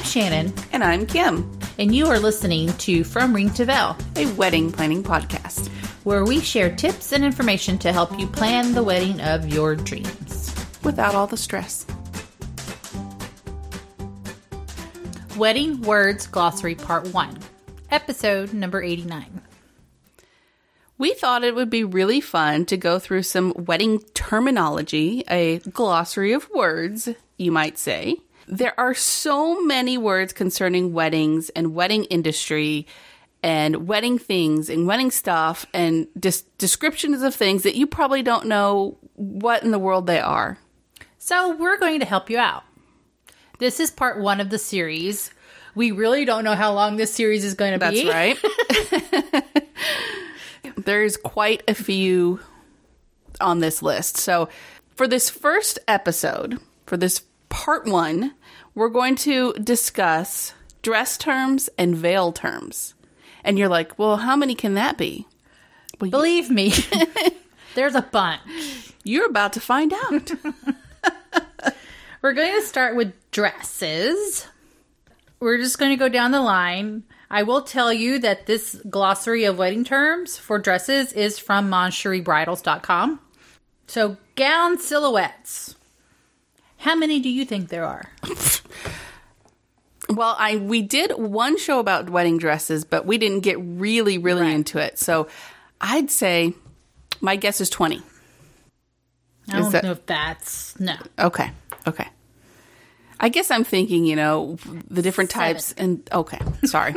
Shannon. And I'm Kim. And you are listening to From Ring to Veil, a wedding planning podcast, where we share tips and information to help you plan the wedding of your dreams. Without all the stress. Wedding Words Glossary Part 1, Episode number 89. We thought it would be really fun to go through some wedding terminology, a glossary of words, you might say. There are so many words concerning weddings and wedding industry and wedding things and wedding stuff and descriptions of things that you probably don't know what in the world they are. So we're going to help you out. This is part 1 of the series. We really don't know how long this series is going to be. That's right. There's quite a few on this list. So for this first episode, for this part 1, we're going to discuss dress terms and veil terms. And you're like, well, how many can that be? Well, believe me, there's a bunch. You're about to find out. We're going to start with dresses. We're just going to go down the line. I will tell you that this glossary of wedding terms for dresses is from MoncherieBridals.com. So, gown silhouettes. How many do you think there are? Well, we did one show about wedding dresses, but we didn't get really into it. So, I'd say my guess is 20. I don't know if that's... No. Okay. I guess I'm thinking, the different types and... Okay, sorry.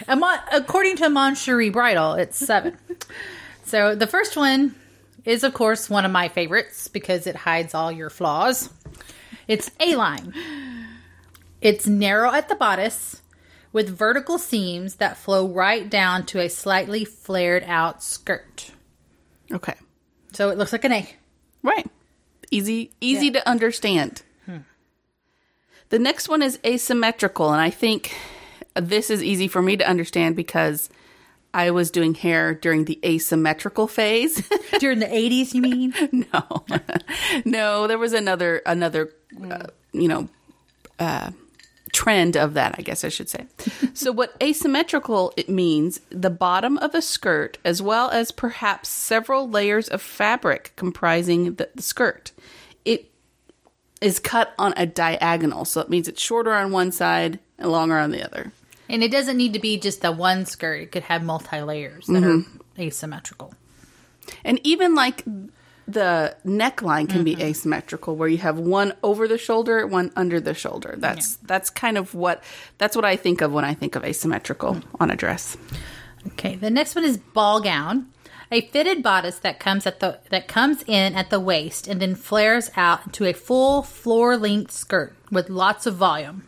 According to Moncherie Bridal, it's 7. So the first one is, of course, one of my favorites because it hides all your flaws. It's A-line. It's narrow at the bodice with vertical seams that flow right down to a slightly flared out skirt. Okay. So it looks like an A. Right. Easy to understand. The next one is asymmetrical, and I think this is easy for me to understand because I was doing hair during the asymmetrical phase. During the 80s, you mean? No, there was another trend of that, I guess I should say. So what asymmetrical it means, the bottom of a skirt, as well as perhaps several layers of fabric comprising the skirt. It is cut on a diagonal, so it means it's shorter on one side and longer on the other. And it doesn't need to be just the one skirt. It could have multi-layers that are asymmetrical. And even like the neckline can be asymmetrical, where you have one over the shoulder, one under the shoulder. That's kind of that's what I think of when I think of asymmetrical on a dress. Okay, the next one is ball gown. A fitted bodice that comes in at the waist and then flares out to a full floor-length skirt with lots of volume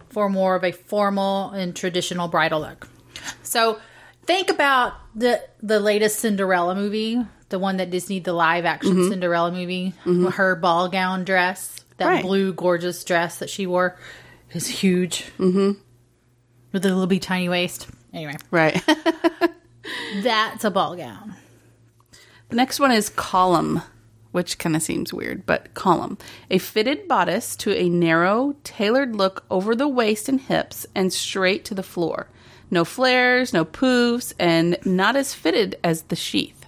for more of a formal and traditional bridal look. So think about the latest Cinderella movie, the one that Disney, the live-action Cinderella movie, her ball gown dress, that blue gorgeous dress that she wore is huge with a little bitty tiny waist. Anyway. Right. That's a ball gown. The next one is column, which kind of seems weird, but column. A fitted bodice to a narrow, tailored look over the waist and hips and straight to the floor. No flares, no poufs, and not as fitted as the sheath.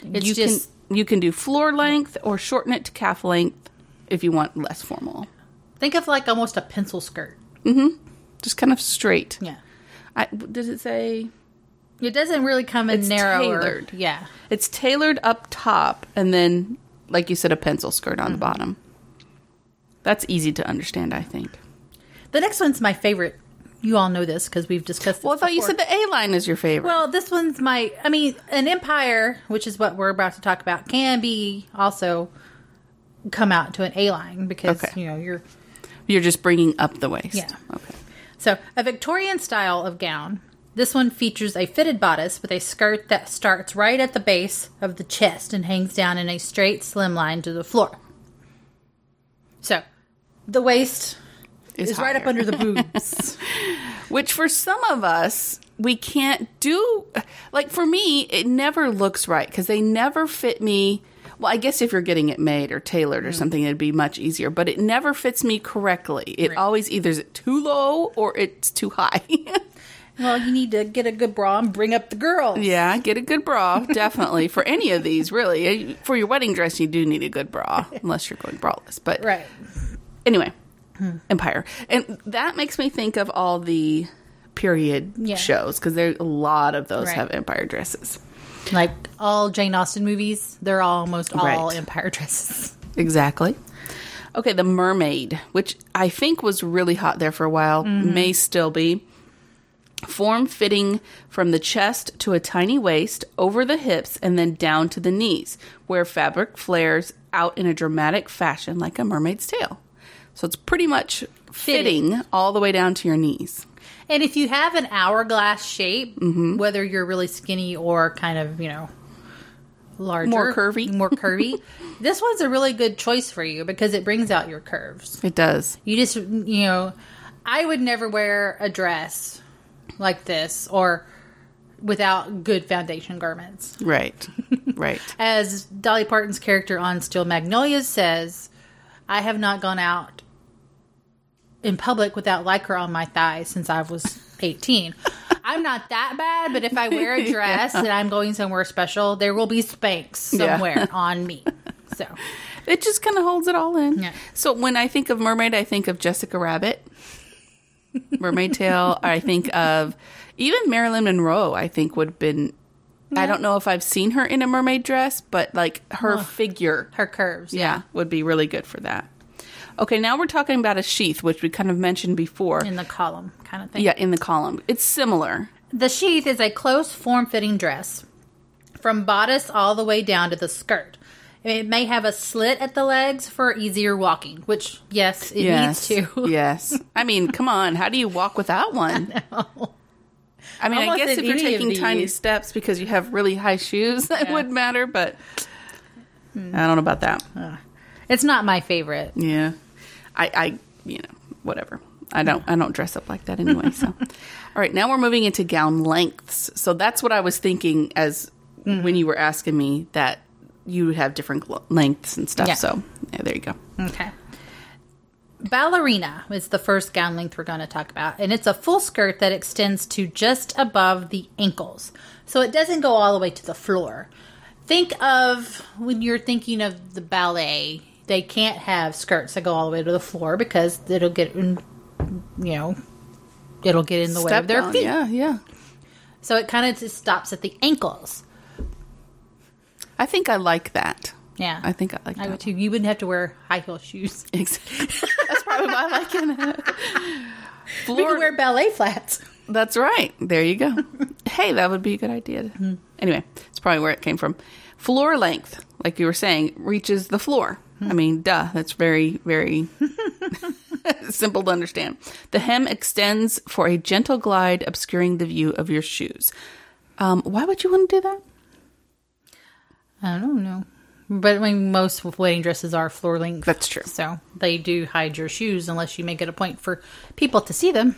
You can do floor length or shorten it to calf length if you want less formal. Think of like almost a pencil skirt. Just kind of straight. Yeah. Does it say... It doesn't really come in narrower. Tailored. Yeah. It's tailored up top and then, like you said, a pencil skirt on the bottom. That's easy to understand, I think. The next one's my favorite. You all know this because we've discussed this Well, I thought you said the A-line is your favorite. Well, this one's an empire, which is what we're about to talk about, can be also come out to an A-line because, you're just bringing up the waist. Yeah. Okay. So, a Victorian style of gown. This one features a fitted bodice with a skirt that starts right at the base of the chest and hangs down in a straight, slim line to the floor. So, the waist is right up under the boobs. Which for some of us, we can't do. Like for me, it never looks right because they never fit me. Well, I guess if you're getting it made or tailored or something, it'd be much easier. But it never fits me correctly. It always either is too low or it's too high. Well, you need to get a good bra and bring up the girls. Yeah, get a good bra, definitely. For any of these, really. For your wedding dress, you do need a good bra, unless you're going braless. But anyway, Empire. And that makes me think of all the period shows, because there a lot of those have Empire dresses. Like all Jane Austen movies, they're almost all Empire dresses. Exactly. Okay, the Mermaid, which I think was really hot there for a while, may still be. Form-fitting from the chest to a tiny waist, over the hips, and then down to the knees, where fabric flares out in a dramatic fashion like a mermaid's tail. So it's pretty much fitting all the way down to your knees. And if you have an hourglass shape, whether you're really skinny or kind of, larger. More curvy. This one's a really good choice for you because it brings out your curves. It does. You just, I would never wear a dress like this or without good foundation garments. Right. As Dolly Parton's character on Steel Magnolias says, I have not gone out in public without Lycra on my thighs since I was 18. I'm not that bad, but if I wear a dress and I'm going somewhere special, there will be Spanx somewhere on me. So it just kind of holds it all in. Yeah. So when I think of mermaid, I think of Jessica Rabbit, mermaid tail. I think of even Marilyn Monroe. I think would have been. Yeah. I don't know if I've seen her in a mermaid dress, but like her figure, her curves, would be really good for that. Okay, now we're talking about a sheath, which we kind of mentioned before. In the column kind of thing. Yeah, in the column. It's similar. The sheath is a close form-fitting dress from bodice all the way down to the skirt. It may have a slit at the legs for easier walking, which, yes, it needs to. Yes. I mean, come on. How do you walk without one? I mean, I guess if you're taking tiny steps because you have really high shoes, that would matter, but I don't know about that. It's not my favorite. Yeah. I whatever. I don't dress up like that anyway, so. All right, now we're moving into gown lengths. So that's what I was thinking as when you were asking me that you would have different lengths and stuff. Yeah. So, there you go. Okay. Ballerina is the first gown length we're going to talk about. And it's a full skirt that extends to just above the ankles. So it doesn't go all the way to the floor. Think of when you're thinking of the ballet, they can't have skirts that go all the way to the floor because it'll get in, it'll get in the way of their feet. Yeah. So it kind of just stops at the ankles. I think I like that. Yeah. I think I like that. I would too. You wouldn't have to wear high heel shoes. Exactly. That's probably why I like it. We could wear ballet flats. That's right. There you go. Hey, that would be a good idea. Anyway, it's probably where it came from. Floor length, like you were saying, reaches the floor. I mean, duh. That's very, very simple to understand. The hem extends for a gentle glide, obscuring the view of your shoes. Why would you want to do that? I don't know. But I mean, most wedding dresses are floor length. That's true. So they do hide your shoes unless you make it a point for people to see them.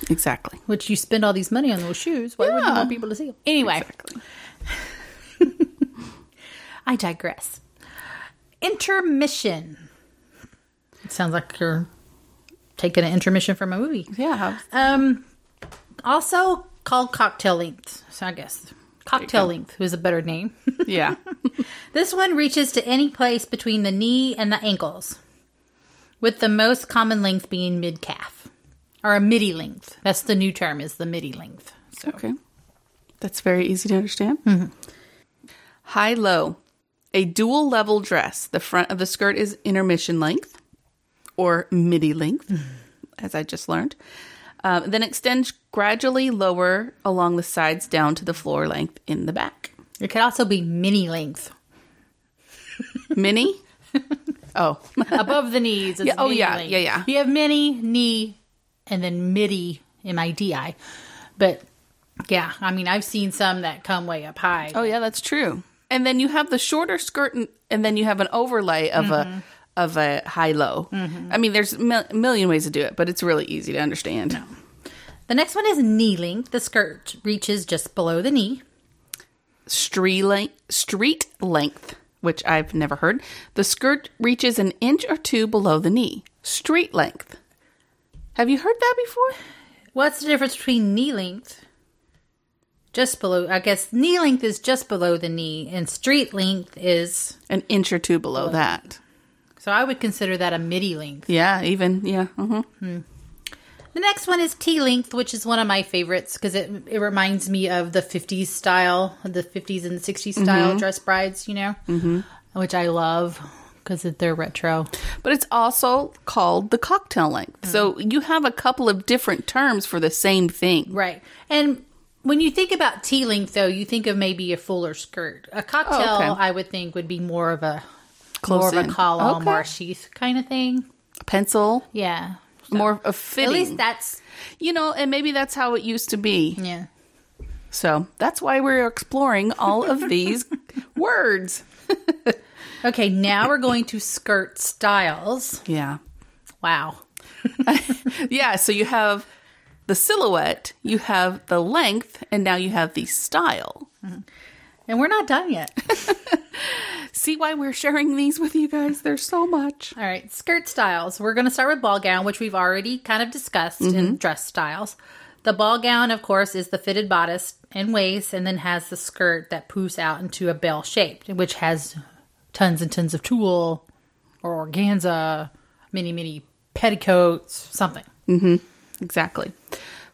Exactly. Which you spend all these money on those shoes. Why would you want people to see them? Anyway. Exactly. I digress. Intermission. It sounds like you're taking an intermission from a movie. Yeah. Also called cocktail length. So I guess cocktail length was a better name. Yeah. This one reaches to any place between the knee and the ankles, with the most common length being mid-calf, or a midi length. That's the new term, is the midi length. So. Okay. That's very easy to understand. High-low. A dual level dress. The front of the skirt is intermission length, or midi length, as I just learned. Then extends gradually lower along the sides down to the floor length in the back. It could also be mini length. Mini? Oh. Above the knees is mini length. Yeah. You have mini, knee, and then midi, M-I-D-I. But, yeah, I mean, I've seen some that come way up high. Oh, yeah, that's true. And then you have the shorter skirt, and then you have an overlay of a high-low. I mean, there's a million ways to do it, but it's really easy to understand. No. The next one is knee length. The skirt reaches just below the knee. Street length, which I've never heard. The skirt reaches an inch or two below the knee. Street length. Have you heard that before? What's the difference between knee length? Just below. I guess knee length is just below the knee, and street length is an inch or two below that. So I would consider that a midi length. Yeah, even. Yeah. The next one is T-length, which is one of my favorites because it reminds me of the 50s style, the 50s and 60s style dress brides, you know, which I love because they're retro. But it's also called the cocktail length. So you have a couple of different terms for the same thing. Right. And when you think about T-length, though, you think of maybe a fuller skirt. A cocktail, I would think, would be more of a column or a sheath kind of thing. Pencil. Yeah. So, more of fitting. At least that's... You know, and maybe that's how it used to be. Yeah. So that's why we're exploring all of these words. Okay, now we're going to skirt styles. Yeah. Wow. Yeah, so you have the silhouette, you have the length, and now you have the style. And we're not done yet. See why we're sharing these with you guys? There's so much. All right, skirt styles. We're going to start with ball gown, which we've already kind of discussed in dress styles. The ball gown, of course, is the fitted bodice and waist, and then has the skirt that poofs out into a bell shape, which has tons and tons of tulle or organza, mini petticoats, something. Exactly.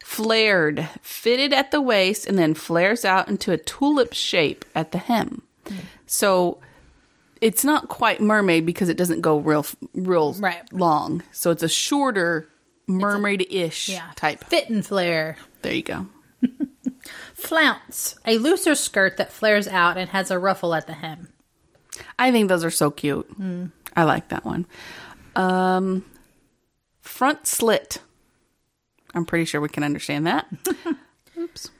Flared, fitted at the waist, and then flares out into a tulip shape at the hem. So it's not quite mermaid because it doesn't go real long. So it's a shorter mermaid-ish type. Fit and flare. There you go. Flounce, a looser skirt that flares out and has a ruffle at the hem. I think those are so cute. I like that one. Front slit. I'm pretty sure we can understand that. Oops.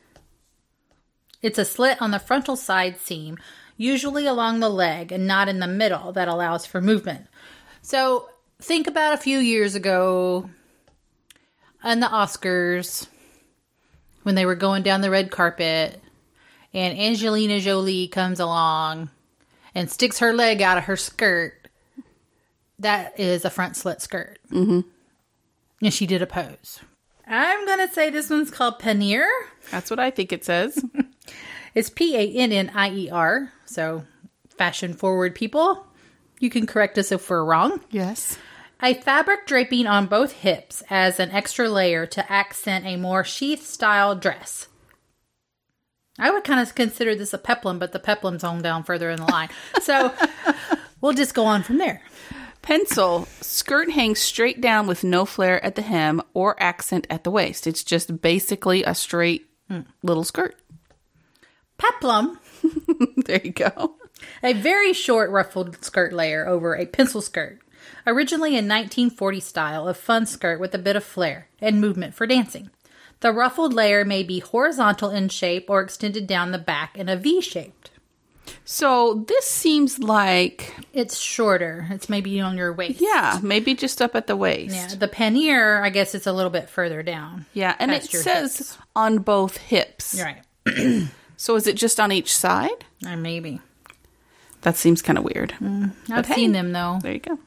It's a slit on the frontal side seam, usually along the leg and not in the middle, that allows for movement. So think about a few years ago on the Oscars when they were going down the red carpet and Angelina Jolie comes along and sticks her leg out of her skirt. That is a front slit skirt. And she did a pose. I'm going to say this one's called Pannier. That's what I think it says. It's Pannier. So fashion forward people, you can correct us if we're wrong. Yes. A fabric draping on both hips as an extra layer to accent a more sheath style dress. I would kind of consider this a peplum, but the peplum's on down further in the line. So we'll just go on from there. Pencil, skirt hangs straight down with no flare at the hem or accent at the waist. It's just basically a straight little skirt. Peplum. There you go. A very short ruffled skirt layer over a pencil skirt. Originally a 1940 style of fun skirt with a bit of flair and movement for dancing. The ruffled layer may be horizontal in shape or extended down the back in a V-shaped. So this seems like... It's shorter. It's maybe on your waist. Yeah, maybe just up at the waist. Yeah, the pannier, I guess it's a little bit further down. Yeah, and it says hips. On both hips. Right. So is it just on each side? Maybe. That seems kind of weird. I've seen them, though. There you go.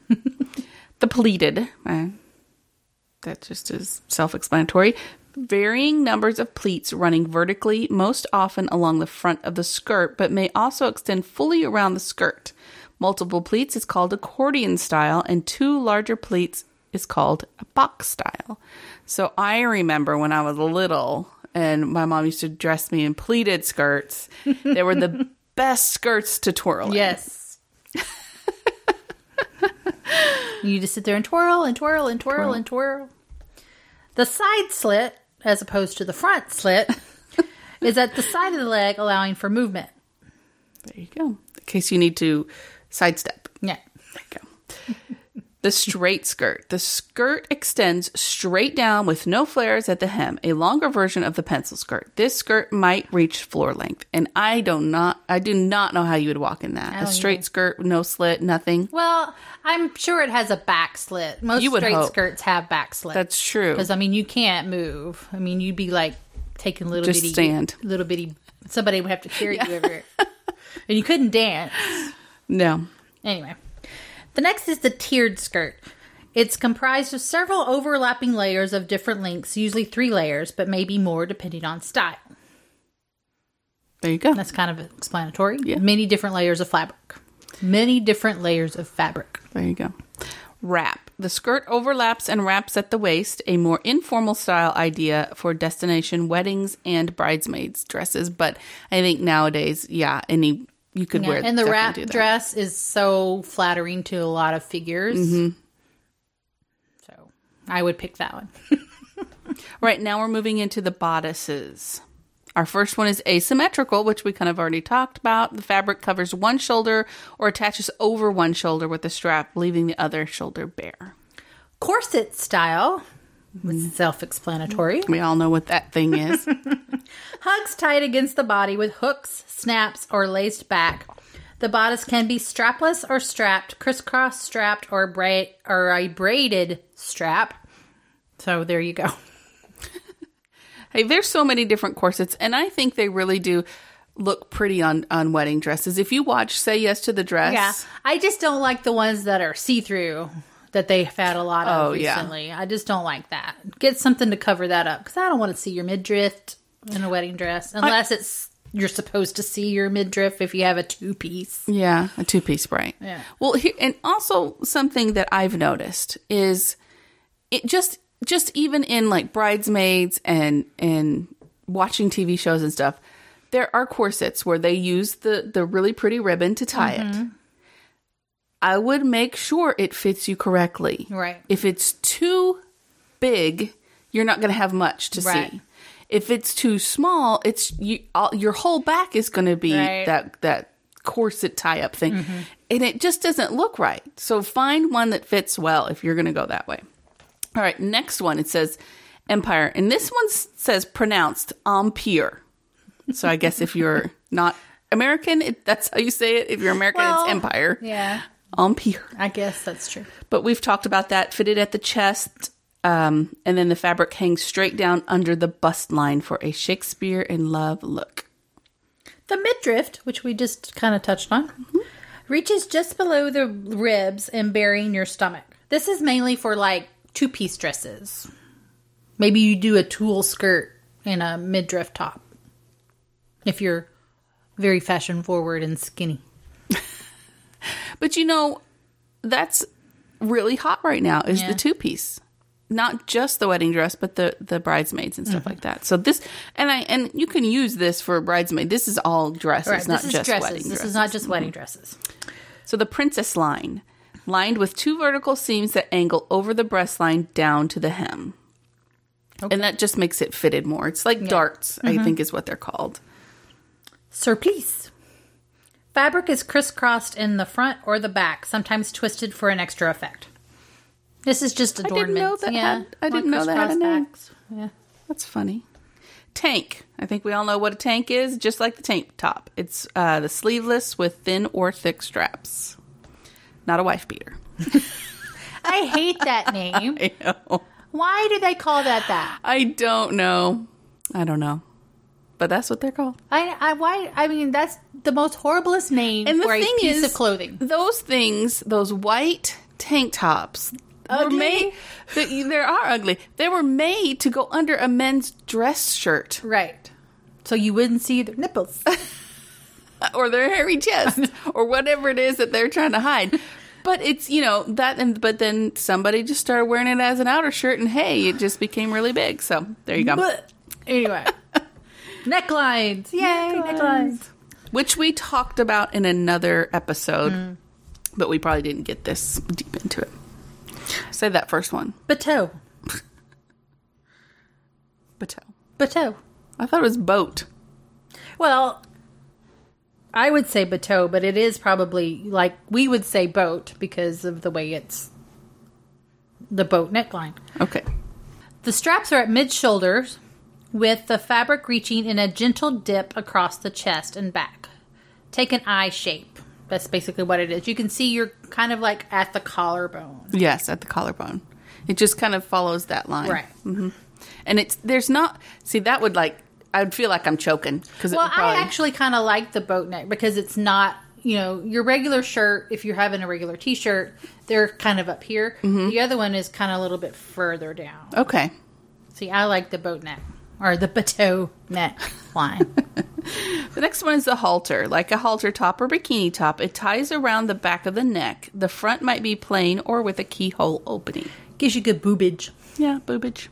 The pleated. That just is self-explanatory. Varying numbers of pleats running vertically, most often along the front of the skirt, but may also extend fully around the skirt. Multiple pleats is called accordion style, and 2 larger pleats is called a box style. So I remember when I was little, and my mom used to dress me in pleated skirts. They were the best skirts to twirl in. Yes. You just sit there and twirl and twirl and twirl and twirl. The side slit, as opposed to the front slit, is at the side of the leg, allowing for movement. There you go. In case you need to sidestep. Yeah. There you go. The straight skirt. The skirt extends straight down with no flares at the hem, a longer version of the pencil skirt. This skirt might reach floor length, and I do not know how you would walk in that. A straight skirt, no slit, nothing. Well, I'm sure it has a back slit. Most straight skirts have back slits. That's true. Because, I mean, you can't move. I mean, you'd be like taking little bitty... Somebody would have to carry you over it. And you couldn't dance. No. Anyway. The next is the tiered skirt. It's comprised of several overlapping layers of different lengths, usually 3 layers, but maybe more depending on style. There you go. That's kind of explanatory. Yeah. Many different layers of fabric. Many different layers of fabric. There you go. Wrap. The skirt overlaps and wraps at the waist, a more informal style idea for destination weddings and bridesmaids dresses. But I think nowadays, you could wear. And the wrap dress is so flattering to a lot of figures. Mm-hmm. So I would pick that one. Right, now we're moving into the bodices. Our first one is asymmetrical, which we kind of already talked about. The fabric covers one shoulder or attaches over one shoulder with a strap, leaving the other shoulder bare. Corset style was self-explanatory. We all know what that thing is. Hugs tight against the body with hooks, snaps, or laced back. The bodice can be strapless or strapped, crisscross strapped, or a braided strap. So there you go. Hey, there's so many different corsets, and I think they really do look pretty on wedding dresses. If you watch Say Yes to the Dress. Yeah, I just don't like the ones that are see-through that they've had a lot of recently. Yeah. I just don't like that. Get something to cover that up, because I don't want to see your midriff in a wedding dress, unless you're supposed to see your midriff if you have a 2-piece. Yeah, a 2-piece, right. Yeah. Well, and also something that I've noticed is it just even in like bridesmaids and watching TV shows and stuff, there are corsets where they use the really pretty ribbon to tie it. I would make sure it fits you correctly. Right. If it's too big, you're not going to have much to see. If it's too small, your whole back is going to be that corset tie-up thing. And it just doesn't look right. So find one that fits well if you're going to go that way. All right, next one, it says Empire. And this one says pronounced Empire. So I guess if you're not American, that's how you say it. If you're American, it's Empire. Yeah. Empire. I guess that's true. But we've talked about that. Fitted at the chest. And then the fabric hangs straight down under the bust line for a Shakespeare in Love look. The midriff, which we just kind of touched on, reaches just below the ribs and burying your stomach. This is mainly for like 2-piece dresses. Maybe you do a tulle skirt and a midriff top. If you're very fashion forward and skinny. But that's really hot right now is the 2-piece. Not just the wedding dress, but the bridesmaids and stuff like that. So this, and you can use this for a bridesmaid. This is all dresses, not just wedding dresses. This is not just wedding dresses. So the princess line. Lined with 2 vertical seams that angle over the breast line down to the hem. Okay. And that just makes it fitted more. It's like darts, I think is what they're called. Surplice. Fabric is crisscrossed in the front or the back, sometimes twisted for an extra effect. This is just adornment. I didn't know that had a name. Yeah. That's funny. Tank. I think we all know what a tank is, just like the tank top. It's the sleeveless with thin or thick straps. Not a wife beater. I hate that name. I know. Why do they call that? I don't know. But that's what they're called. I mean, that's the most horriblest name for a piece of clothing. Those things, those white tank tops, were made. They are ugly. They were made to go under a men's dress shirt. Right. So you wouldn't see their nipples. Or their hairy chest, or whatever it is that they're trying to hide. But it's, but then somebody just started wearing it as an outer shirt, and hey, it just became really big. So there you go. But anyway, necklines. Yay, necklines. Which we talked about in another episode, but we probably didn't get this deep into it. Say that first one. Bateau. Bateau. I thought it was boat. Well, I would say bateau, but it is probably like we would say boat because of the way it's the boat neckline. Okay. The straps are at mid-shoulders with the fabric reaching in a gentle dip across the chest and back. Take an eye shape. That's basically what it is. You can see you're kind of like at the collarbone. Yes, at the collarbone. It just kind of follows that line. Right. Mm-hmm. And that would I'd feel like I'm choking. I actually kind of like the boat neck because it's not, your regular shirt, if you're having a regular t-shirt, they're kind of up here. Mm-hmm. The other one is kind of a little bit further down. Okay. See, I like the boat neck, or the Bateau neck line. The next one is the halter. Like a halter top or bikini top, it ties around the back of the neck. The front might be plain or with a keyhole opening. Gives you good boobage. Yeah, boobage.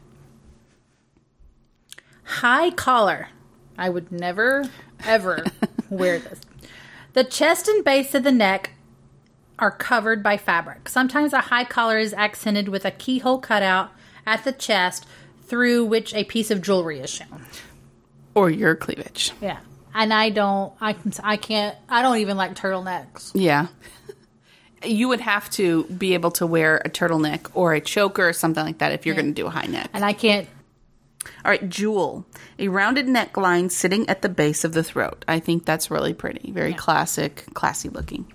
High collar. I would never, ever wear this. The chest and base of the neck are covered by fabric. Sometimes a high collar is accented with a keyhole cutout at the chest through which a piece of jewelry is shown. Or your cleavage. Yeah. And I don't even like turtlenecks. Yeah. You would have to be able to wear a turtleneck or a choker or something like that if you're going to do a high neck. And I can't. All right, jewel. A rounded neckline sitting at the base of the throat. I think that's really pretty. Very classic, classy looking.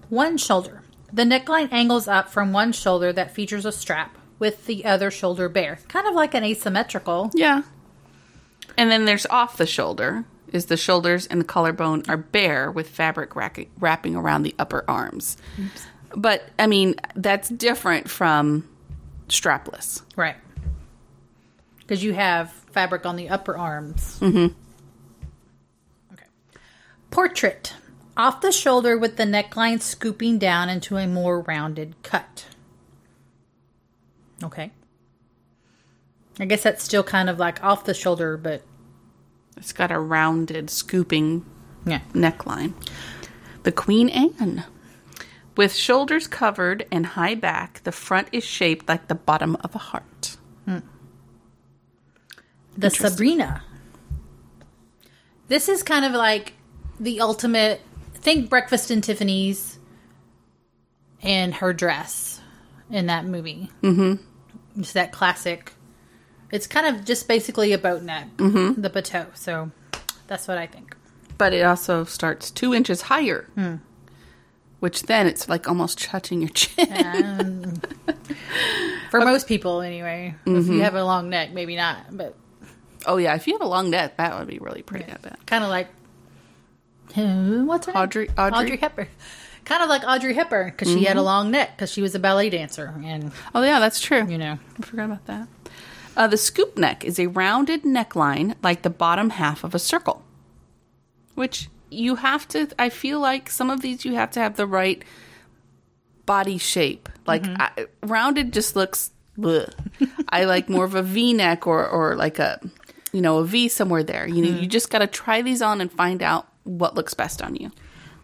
One shoulder. The neckline angles up from one shoulder that features a strap with the other shoulder bare. Kind of like an asymmetrical. Yeah. And then there's off the shoulder. Is the shoulders and the collarbone are bare with fabric wrapping around the upper arms. Oops. But, I mean, that's different from strapless. Right. Because you have fabric on the upper arms. Mm-hmm. Okay. Portrait. Off the shoulder with the neckline scooping down into a more rounded cut. Okay. I guess that's still kind of like off the shoulder, but... It's got a rounded, scooping neckline. The Queen Anne. With shoulders covered and high back, the front is shaped like the bottom of a heart. The Sabrina. This is kind of like the ultimate... Think Breakfast in Tiffany's and her dress in that movie. Mm-hmm. It's that classic... It's kind of just basically a boat neck, the Bateau. So that's what I think. But it also starts 2 inches higher, which then it's like almost touching your chin. For most people, anyway. If you have a long neck, maybe not. But oh yeah, if you have a long neck, that would be really pretty. I bet. Kind of like what's her name? Audrey Hepburn. Kind of like Audrey Hepburn because she had a long neck because she was a ballet dancer. And oh yeah, that's true. I forgot about that. The scoop neck is a rounded neckline like the bottom half of a circle. Which you have to, I feel like some of these you have to have the right body shape. Like rounded just looks, bleh. I like more of a V-neck or like a V somewhere there. You just got to try these on and find out what looks best on you.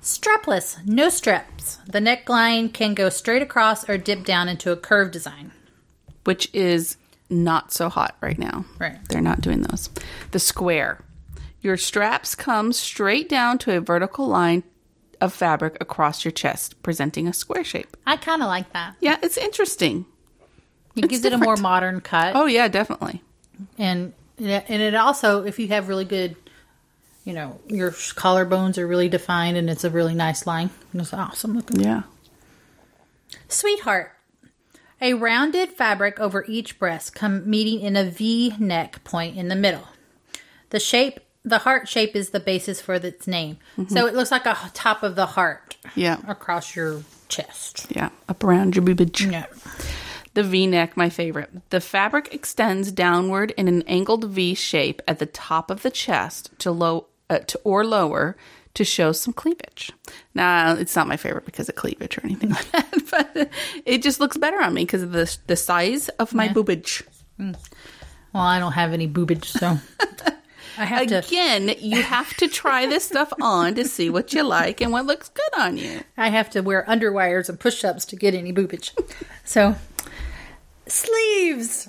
Strapless, no straps. The neckline can go straight across or dip down into a curved design. Which is... not so hot right now. Right. They're not doing those. The square. Your straps come straight down to a vertical line of fabric across your chest, presenting a square shape. I kind of like that. Yeah, it's interesting. It gives it a more modern cut. Oh, yeah, definitely. And it also, if you have really good, your collarbones are really defined and it's a really nice line. It's awesome looking. Yeah. Sweetheart. A rounded fabric over each breast meeting in a V-neck point in the middle. The heart shape is the basis for its name. Mm-hmm. So it looks like a top of the heart across your chest. Yeah, up around your boobage. Yeah. The V-neck, my favorite. The fabric extends downward in an angled V shape at the top of the chest or lower to show some cleavage. Now, it's not my favorite because of cleavage or anything like that, but it just looks better on me because of the size of my boobage. Well, I don't have any boobage, so I have to... Again, you have to try this stuff on to see what you like and what looks good on you. I have to wear underwires and push-ups to get any boobage. So, sleeves!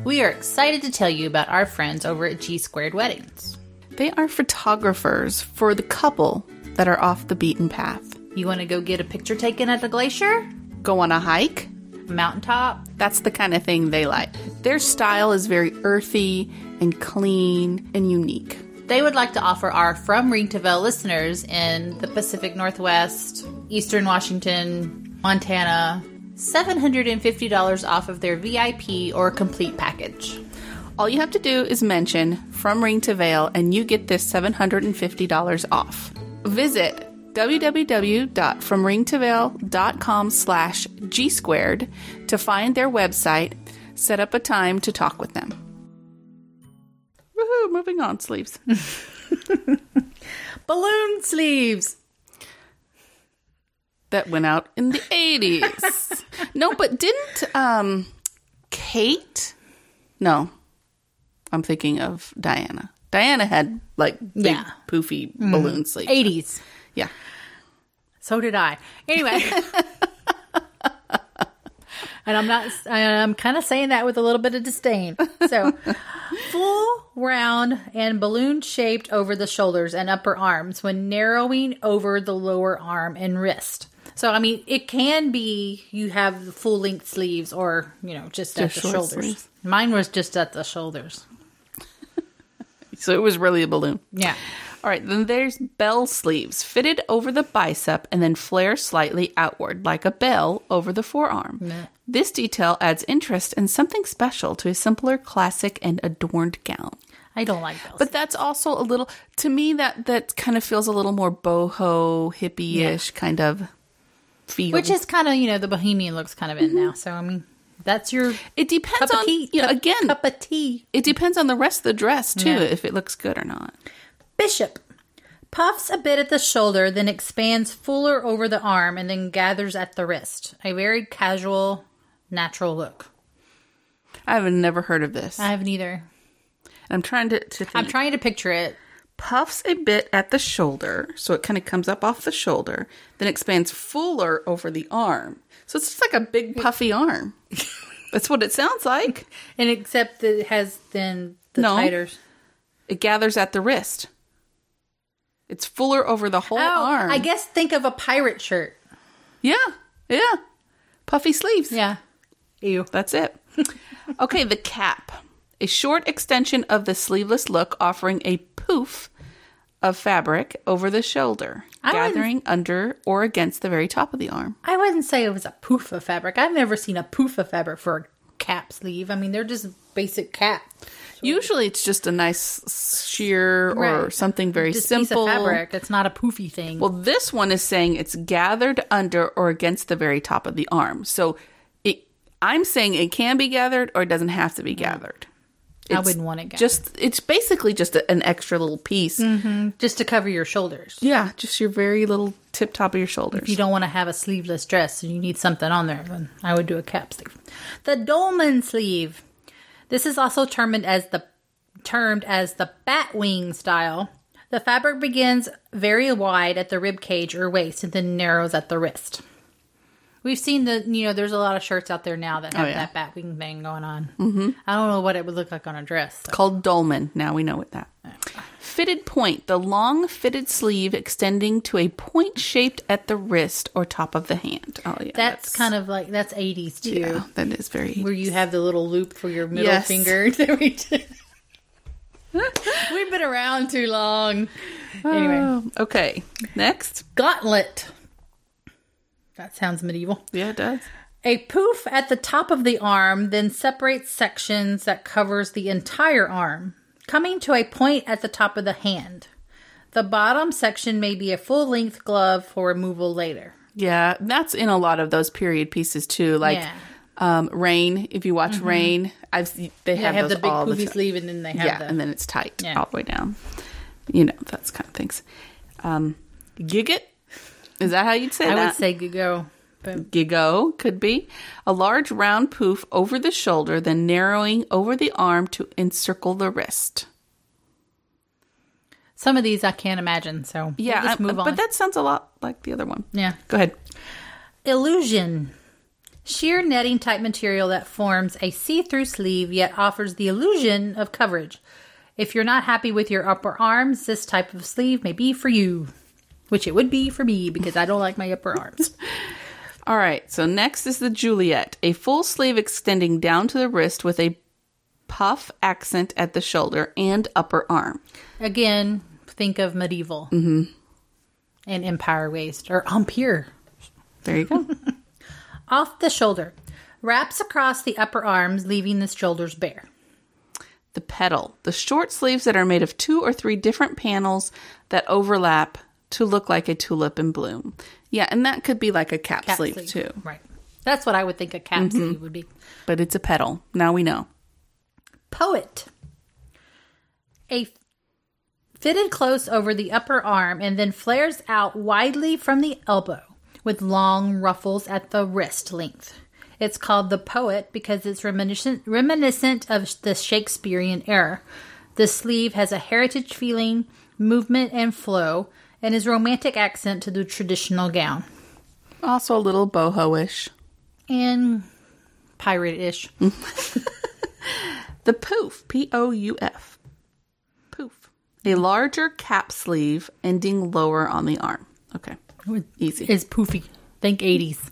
We are excited to tell you about our friends over at G Squared Weddings. They are photographers for the couple that are off the beaten path. You want to go get a picture taken at the glacier? Go on a hike? Mountaintop? That's the kind of thing they like. Their style is very earthy and clean and unique. They would like to offer our From Ring to Veil listeners in the Pacific Northwest, Eastern Washington, Montana, $750 off of their VIP or complete package. All you have to do is mention From Ring to Veil, and you get this $750 off. Visit www.fromringtoveil.com/G2 to find their website, set up a time to talk with them. Woohoo, moving on, sleeves. Balloon sleeves. That went out in the 80s. No, but didn't Kate? No. I'm thinking of Diana. Diana had like big poofy balloon sleeves. 80s. Yeah. So did I. Anyway. And I'm kind of saying that with a little bit of disdain. So, full, round, and balloon-shaped over the shoulders and upper arms when narrowing over the lower arm and wrist. So, I mean, it can be you have the full-length sleeves or, just at the shoulders. Sleeves. Mine was just at the shoulders. So, it was really a balloon. Yeah. All right, then there's bell sleeves, fitted over the bicep and then flare slightly outward, like a bell over the forearm. Yeah. This detail adds interest and something special to a simpler, classic, and adorned gown. I don't like bell sleeves. But that's also a little, to me, that kind of feels a little more boho, hippie-ish kind of feel. Which is kind of, the bohemian looks kind of in now. So, I mean, that's your It depends cup on, of tea, cup of tea. It depends on the rest of the dress, too, if it looks good or not. Bishop. Puffs a bit at the shoulder, then expands fuller over the arm, and then gathers at the wrist. A very casual, natural look. I have never heard of this. I haven't either. I'm trying to think. I'm trying to picture it. Puffs a bit at the shoulder, so it kind of comes up off the shoulder, then expands fuller over the arm. So it's just like a big puffy arm. That's what it sounds like. And except that it has then the tighter. It gathers at the wrist. It's fuller over the whole arm. I guess think of a pirate shirt. Yeah. Puffy sleeves. Yeah. Ew. That's it. Okay, the cap. A short extension of the sleeveless look offering a poof of fabric over the shoulder, gathering under or against the very top of the arm. I wouldn't say it was a poof of fabric. I've never seen a poof of fabric for a cap sleeve. I mean, they're just basic cap. Usually it's just a nice sheer or something very just simple. Piece of fabric. It's not a poofy thing. Well, this one is saying it's gathered under or against the very top of the arm. So I'm saying it can be gathered or it doesn't have to be gathered. I wouldn't want it gathered. It's basically just an extra little piece. Mm-hmm. Just to cover your shoulders. Yeah, just your very little tip top of your shoulders. If you don't want to have a sleeveless dress and you need something on there, then I would do a cap sleeve. The Dolman sleeve. This is also termed as the bat wing style. The fabric begins very wide at the rib cage or waist and then narrows at the wrist. We've seen there's a lot of shirts out there now that have that bat wing thing going on. Mm-hmm. I don't know what it would look like on a dress. So. Called Dolman. Now we know what that. Fitted point. The long fitted sleeve extending to a point shaped at the wrist or top of the hand. Oh yeah. That's kind of like, that's 80s too. Yeah, that is very 80s. Where you have the little loop for your middle finger that we did. We've been around too long. Anyway. Okay. Next. Gauntlet. That sounds medieval. Yeah, it does. A poof at the top of the arm, then separates sections that covers the entire arm, coming to a point at the top of the hand. The bottom section may be a full-length glove for removal later. Yeah, that's in a lot of those period pieces too. Like Rain, if you watch Rain, they have the big all poofy sleeve and then they have and then it's tight all the way down. That's kind of things. Gigot? Is that how you'd say that? I would say Gigot. Gigot could be. A large round poof over the shoulder, then narrowing over the arm to encircle the wrist. Some of these I can't imagine, so we'll just move on. But that sounds a lot like the other one. Yeah. Go ahead. Illusion. Sheer netting type material that forms a see-through sleeve yet offers the illusion of coverage. If you're not happy with your upper arms, this type of sleeve may be for you. Which it would be for me because I don't like my upper arms. All right. So next is the Juliet. A full sleeve extending down to the wrist with a puff accent at the shoulder and upper arm. Again, think of medieval. Mm-hmm. And empire waist. Or empire. There you go. Off the shoulder. Wraps across the upper arms, leaving the shoulders bare. The Petal, the short sleeves that are made of 2 or 3 different panels that overlap to look like a tulip in bloom. Yeah, and that could be like a cap sleeve too. Right. That's what I would think a cap sleeve would be. But it's a petal. Now we know. Poet. A fitted close over the upper arm and then flares out widely from the elbow with long ruffles at the wrist length. It's called the Poet because it's reminiscent of the Shakespearean era. The sleeve has a heritage feeling, movement, and flow, and is romantic accent to the traditional gown. Also a little boho-ish. And pirate-ish. The Pouf, P-O-U-F. Pouf. A larger cap sleeve ending lower on the arm. Okay, easy. It's poofy. Think 80s.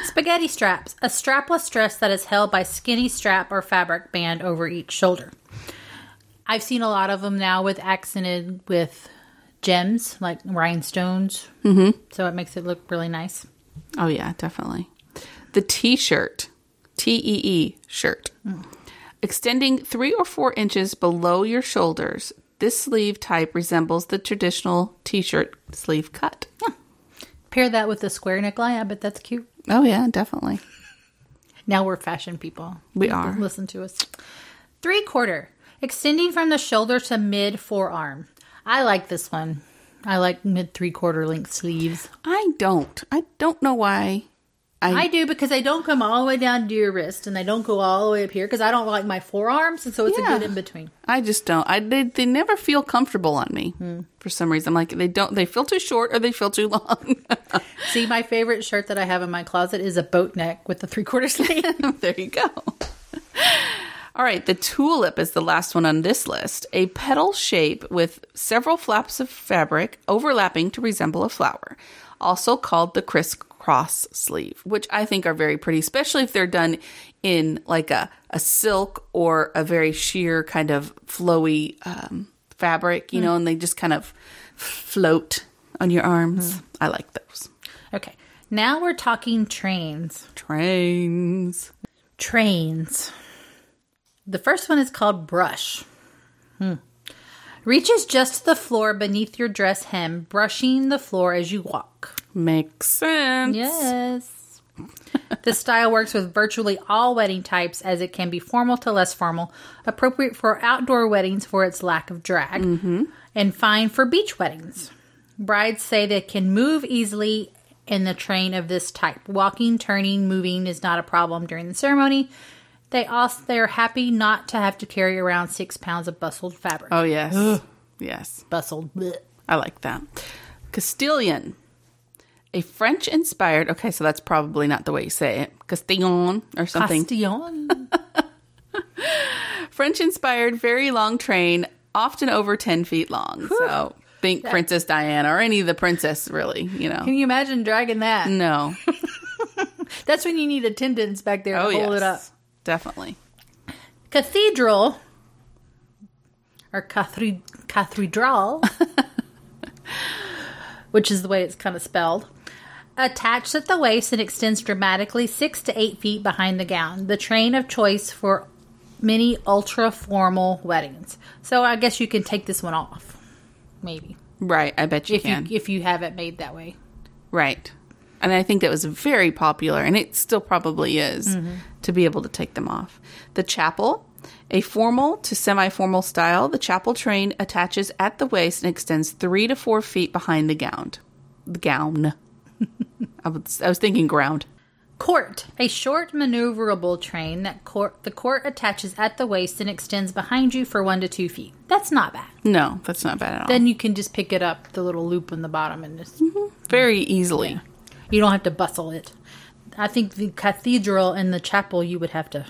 Spaghetti straps. A strapless dress that is held by skinny strap or fabric band over each shoulder. I've seen a lot of them now with accented with gems, like rhinestones. Mm-hmm. So it makes it look really nice. Oh, yeah, definitely. The T-shirt. T-E-E shirt. Extending 3 or 4 inches below your shoulders. This sleeve type resembles the traditional T-shirt sleeve cut. Pair that with a square neckline. I bet that's cute. Oh, yeah, definitely. Now we're fashion people. We are. Listen to us. 3/4. Extending from the shoulder to mid forearm. I like this one. I like mid 3/4 length sleeves. I don't know why. I do because they don't come all the way down to your wrist and they don't go all the way up here because I don't like my forearms, and so it's a good in between. I just don't. They never feel comfortable on me for some reason. Like they feel too short or they feel too long. See, my favorite shirt that I have in my closet is a boat neck with a 3/4 sleeve. There you go. All right, the Tulip is the last one on this list. A petal shape with several flaps of fabric overlapping to resemble a flower. Also called the crisscross sleeve, which I think are very pretty, especially if they're done in like a silk or a very sheer kind of flowy fabric, you know, and they just kind of float on your arms. I like those. Okay, now we're talking trains. Trains. The first one is called brush. Reaches just to the floor beneath your dress hem, brushing the floor as you walk. Makes sense. Yes. This style works with virtually all wedding types, as it can be formal to less formal, appropriate for outdoor weddings for its lack of drag, and fine for beach weddings. Brides say they can move easily in the train of this type. Walking, turning, moving is not a problem during the ceremony. They're happy not to have to carry around 6 pounds of bustled fabric. Oh, yes. Ugh. Yes. Bustled. Blech. I like that. Castilian. A French-inspired... Okay, so that's probably not the way you say it. Castillon or something. Castillon. French-inspired, very long train, often over 10 feet long. Whew. So think Princess Diana or any of the princess, really, you know. Can you imagine dragging that? No. That's when you need attendants back there to hold it up. Definitely. Cathedral or cathedral, which is the way it's kind of spelled, attached at the waist and extends dramatically 6 to 8 feet behind the gown. The train of choice for many ultra formal weddings. So I guess you can take this one off, maybe. Right, I bet you can. If you have it made that way. Right. And I think that was very popular, and it still probably is, to be able to take them off. The chapel, a formal to semi-formal style. The chapel train attaches at the waist and extends 3 to 4 feet behind the gown. I was thinking ground. Court, a short maneuverable train that the court attaches at the waist and extends behind you for 1 to 2 feet. That's not bad. No, that's not bad at all. Then you can just pick it up, the little loop in the bottom, and just... Very easily. Yeah. You don't have to bustle it. I think the cathedral and the chapel, you would have to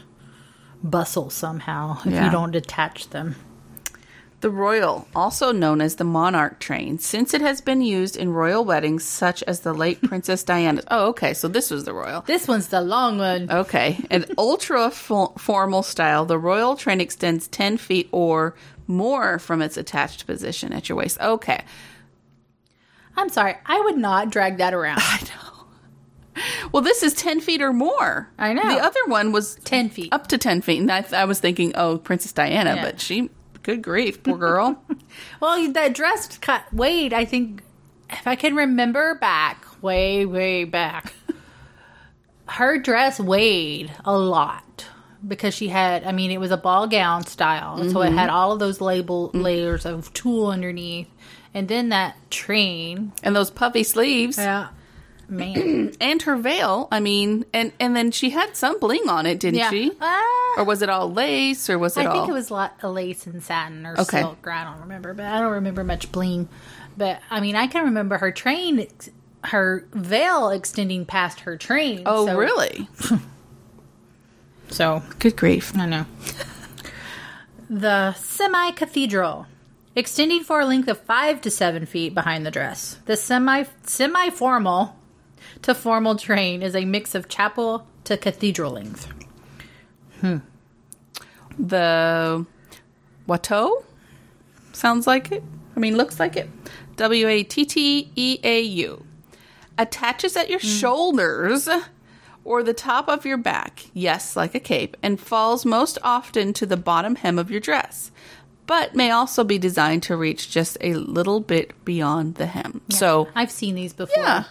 bustle somehow if you don't detach them. The royal, also known as the monarch train, since it has been used in royal weddings such as the late Princess Diana. Oh, okay, so this was the royal. This one's the long one. Okay, an ultra-formal style, the royal train extends 10 feet or more from its attached position at your waist. Okay. I'm sorry, I would not drag that around. I know. Well, this is 10 feet or more. I know. The other one was 10 feet. Up to 10 feet. And I was thinking, oh, Princess Diana, Yeah. but good grief, poor girl. Well, that dress weighed, I think, if I can remember back, way back, her dress weighed a lot because she had, it was a ball gown style. So it had all of those layers of tulle underneath. And then that train. And those puffy sleeves. Yeah. Man. And her veil, and then she had some bling on it, didn't she? Or was it all lace, or was it all... I think it was a lace and satin or silk, or I don't remember, but I don't remember much bling. But, I can remember her veil extending past her train. Oh, really? So... Good grief. I know. The semi-cathedral. Extending for a length of 5 to 7 feet behind the dress. The semi-formal to formal train is a mix of chapel to cathedral length. The Bateau? Sounds like it. Looks like it. Watteau. Attaches at your shoulders or the top of your back. Yes, like a cape. And falls most often to the bottom hem of your dress. But may also be designed to reach just a little bit beyond the hem. Yeah, so I've seen these before. Yeah.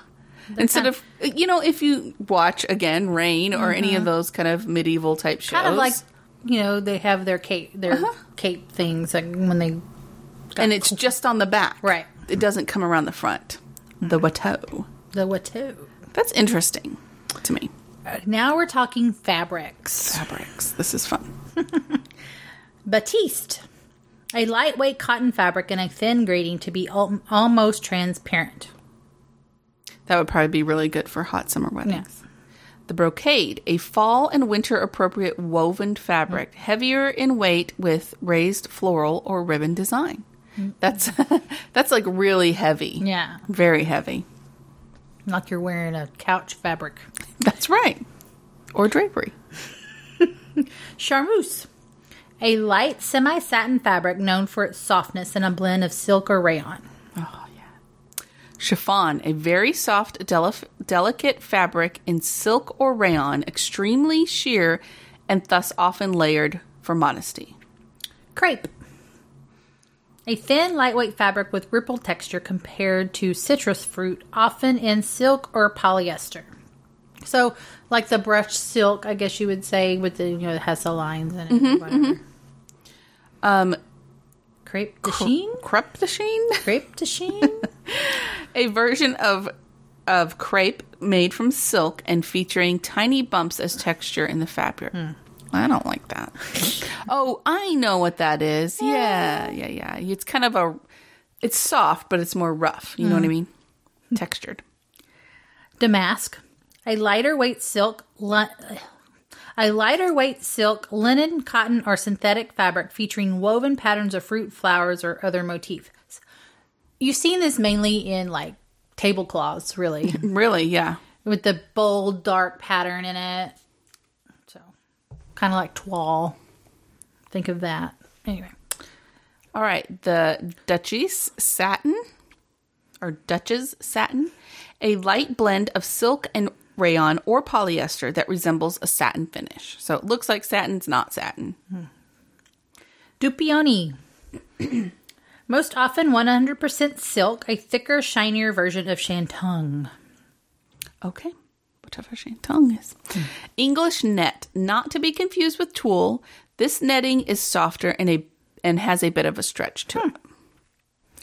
Instead of, if you watch, again, Rain or any of those kind of medieval type shows. Kind of like, they have their cape things like when they... And it's just on the back. Right. It doesn't come around the front. The Bateau. The Bateau. That's interesting to me. Now we're talking fabrics. This is fun. Batiste. A lightweight cotton fabric and a thin grating to be almost transparent. That would probably be really good for hot summer weddings. Yeah. The brocade, a fall and winter appropriate woven fabric, heavier in weight with raised floral or ribbon design. That's like really heavy. Yeah. Very heavy. Like you're wearing a couch fabric. That's right. Or drapery. Charmeuse. A light semi-satin fabric known for its softness and a blend of silk or rayon. Oh, yeah. Chiffon, a very soft, delicate fabric in silk or rayon, extremely sheer and thus often layered for modesty. Crepe. A thin, lightweight fabric with ripple texture compared to citrus fruit, often in silk or polyester. So, like the brushed silk, I guess you would say, with the, it has the lines in it. Crepe de chine? Crepe de chine? Crepe de chine? A version of crepe made from silk and featuring tiny bumps as texture in the fabric. I don't like that. Oh, I know what that is. Yeah. It's kind of it's soft, but it's more rough. You know what I mean? Textured. Damask. A lighter weight silk, linen, cotton, or synthetic fabric featuring woven patterns of fruit, flowers, or other motifs. You've seen this mainly in like tablecloths, really. Really, yeah. With the bold, dark pattern in it. So, kind of like toile. Think of that. Anyway. All right. The Duchess satin, or Duchess satin, a light blend of silk and rayon or polyester that resembles a satin finish. So it looks like satin's not satin. Dupioni. Most often 100% silk, a thicker, shinier version of shantung. Okay. Whatever shantung is. English net, not to be confused with tulle. This netting is softer and has a bit of a stretch to it.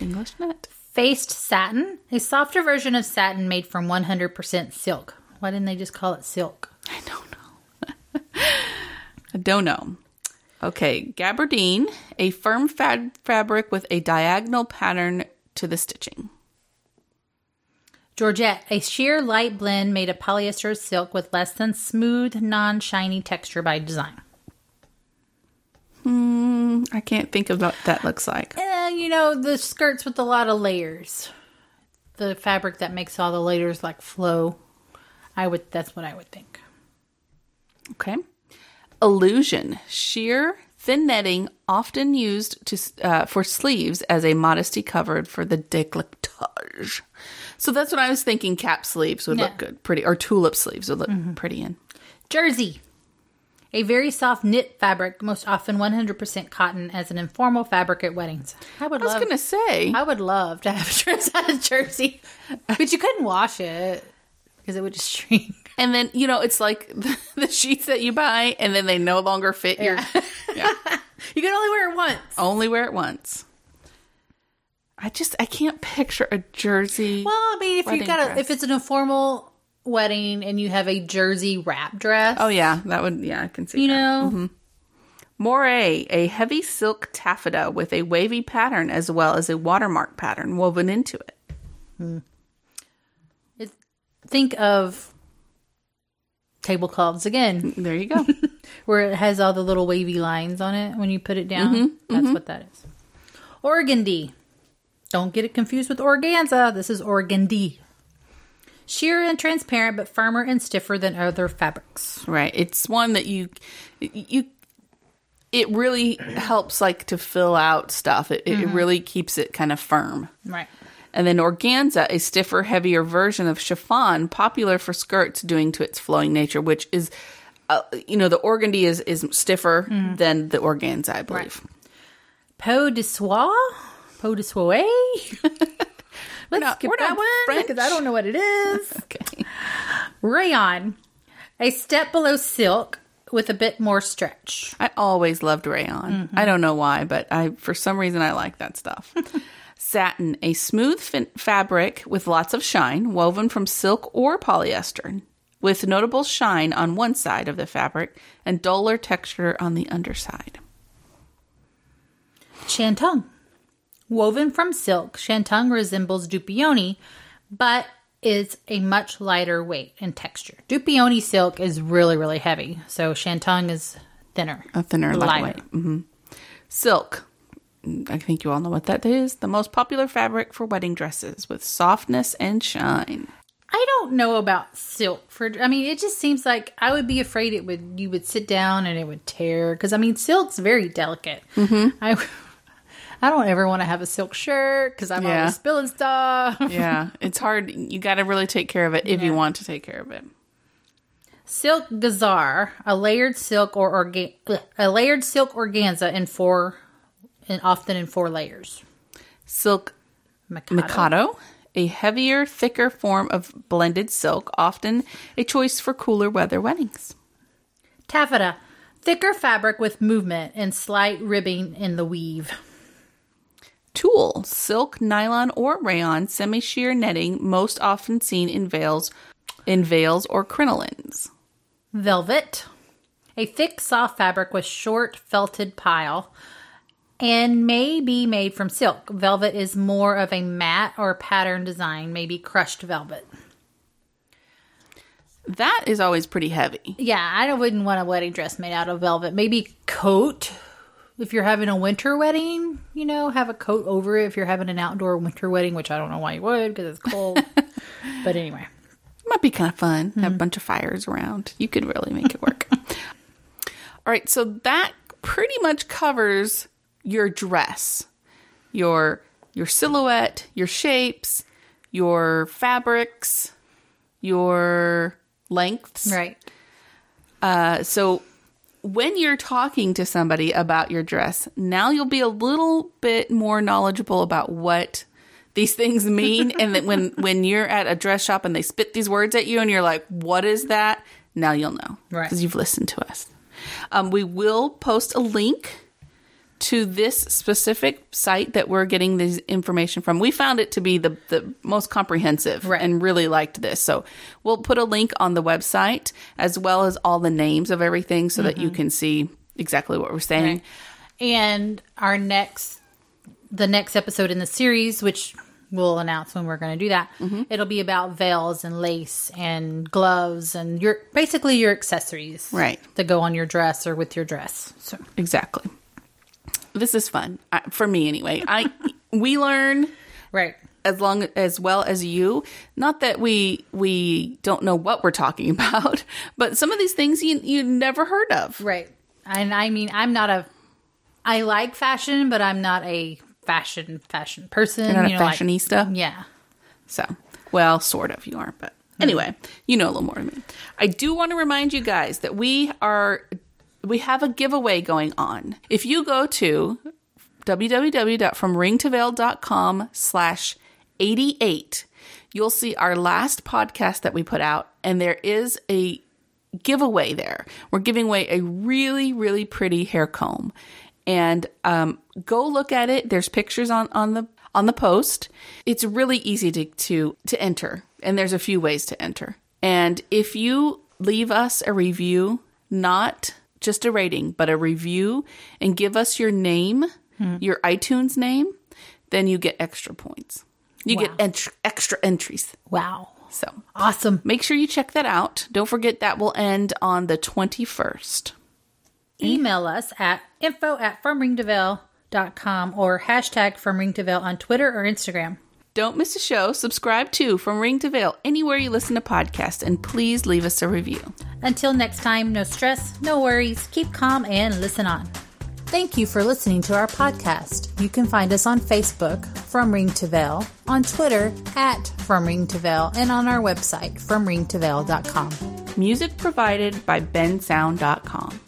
English net. Faced satin, a softer version of satin made from 100% silk. Why didn't they just call it silk? I don't know. Okay, gabardine, a firm fabric with a diagonal pattern to the stitching. Georgette, a sheer light blend made of polyester silk with less than smooth, non-shiny texture by design. I can't think of what that looks like. The skirts with a lot of layers. The fabric that makes all the layers like flow. That's what I would think. Okay. Illusion, sheer, thin netting, often used for sleeves as a modesty cover for the décolletage. So that's what I was thinking. Cap sleeves would look good, pretty, or tulip sleeves would look pretty in. Jersey. A very soft knit fabric, most often 100% cotton, as an informal fabric at weddings. I would love to have a dress out of jersey, but you couldn't wash it because it would just shrink. And then, it's like the sheets that you buy and then they no longer fit your... Yeah. You can only wear it once. Only wear it once. I can't picture a jersey. Well, I mean, if it's an informal wedding and you have a jersey wrap dress. Oh, yeah. I can see that. Mm-hmm. Moire, a heavy silk taffeta with a wavy pattern as well as a watermark pattern woven into it. Think of tablecloths again. There you go. Where it has all the little wavy lines on it when you put it down. That's what that is. Organdy. Don't get it confused with organza. This is organdy. Sheer and transparent, but firmer and stiffer than other fabrics. Right. It's one that it really helps like to fill out stuff. It really keeps it kind of firm. Right. And then organza, a stiffer, heavier version of chiffon, popular for skirts due to its flowing nature, which is, the organdy is stiffer than the organza, I believe. Right. Peau de soie? Peau de soie? Let's skip that one because I don't know what it is. Okay. Rayon, a step below silk with a bit more stretch. I always loved rayon. I don't know why, but for some reason I like that stuff. Satin, a smooth fabric with lots of shine, woven from silk or polyester, with notable shine on one side of the fabric and duller texture on the underside. Shantung. Woven from silk, shantung resembles dupioni, but is a much lighter weight and texture. Dupioni silk is really, really heavy, so shantung is thinner. A thinner, lightweight. Mm-hmm. Silk. I think you all know what that is. The most popular fabric for wedding dresses with softness and shine. I don't know about silk. It just seems like I would be afraid you would sit down and it would tear. Because, silk's very delicate. I don't ever want to have a silk shirt because I'm always spilling stuff. Yeah, it's hard. You got to really take care of it if you want to take care of it. Silk gazar, a layered silk organza often in 4 layers. Silk mikado, a heavier, thicker form of blended silk, often a choice for cooler weather weddings. Taffeta, thicker fabric with movement and slight ribbing in the weave. Tulle, silk, nylon, or rayon, semi-sheer netting, most often seen in veils or crinolines. Velvet, a thick, soft fabric with short, felted pile, and may be made from silk. Velvet is more of a matte or pattern design, maybe crushed velvet. That is always pretty heavy. Yeah, I wouldn't want a wedding dress made out of velvet. Maybe coat. If you're having a winter wedding, have a coat over it. If you're having an outdoor winter wedding, which I don't know why you would because it's cold. But anyway. It might be kind of fun. Have a bunch of fires around. You could really make it work. All right. So that pretty much covers your dress, your silhouette, your shapes, your fabrics, your lengths. Right. So when you're talking to somebody about your dress, now you'll be a little bit more knowledgeable about what these things mean. And that when you're at a dress shop and they spit these words at you and you're like, what is that? Now you'll know. Right. Because you've listened to us. We will post a link to this specific site that we're getting this information from. We found it to be the most comprehensive and really liked this. So we'll put a link on the website as well as all the names of everything so that you can see exactly what we're saying. Right. And the next episode in the series, which we'll announce when we're going to do that, it'll be about veils and lace and gloves and your accessories that go on your dress or with your dress. So exactly. This is fun for me anyway. We learn as well as you. Not that we don't know what we're talking about, but some of these things you never heard of. Right. And I like fashion, but I'm not a fashion person. You're not a fashionista? Yeah. So Well, sort of. You aren't, but anyway, you know a little more than me. I do want to remind you guys that we have a giveaway going on. If you go to www.fromringtoveil.com/88, you'll see our last podcast that we put out, and there is a giveaway there. We're giving away a really, really pretty hair comb. And go look at it. There's pictures on the post. It's really easy to enter, and there's a few ways to enter. And if you leave us a review, not just a rating, but a review, and give us your name, your iTunes name, then you get extra points. You get extra entries. Wow. So awesome. Make sure you check that out. Don't forget that will end on the 21st. Email us at info@fromringtoveil.com or hashtag fromringtoveil on Twitter or Instagram. Don't miss a show. Subscribe to From Ring to Veil anywhere you listen to podcasts, and please leave us a review. Until next time, no stress, no worries. Keep calm and listen on. Thank you for listening to our podcast. You can find us on Facebook, From Ring to Veil, on Twitter @From Ring to Veil, and on our website, fromringtoveil.com. Music provided by bensound.com.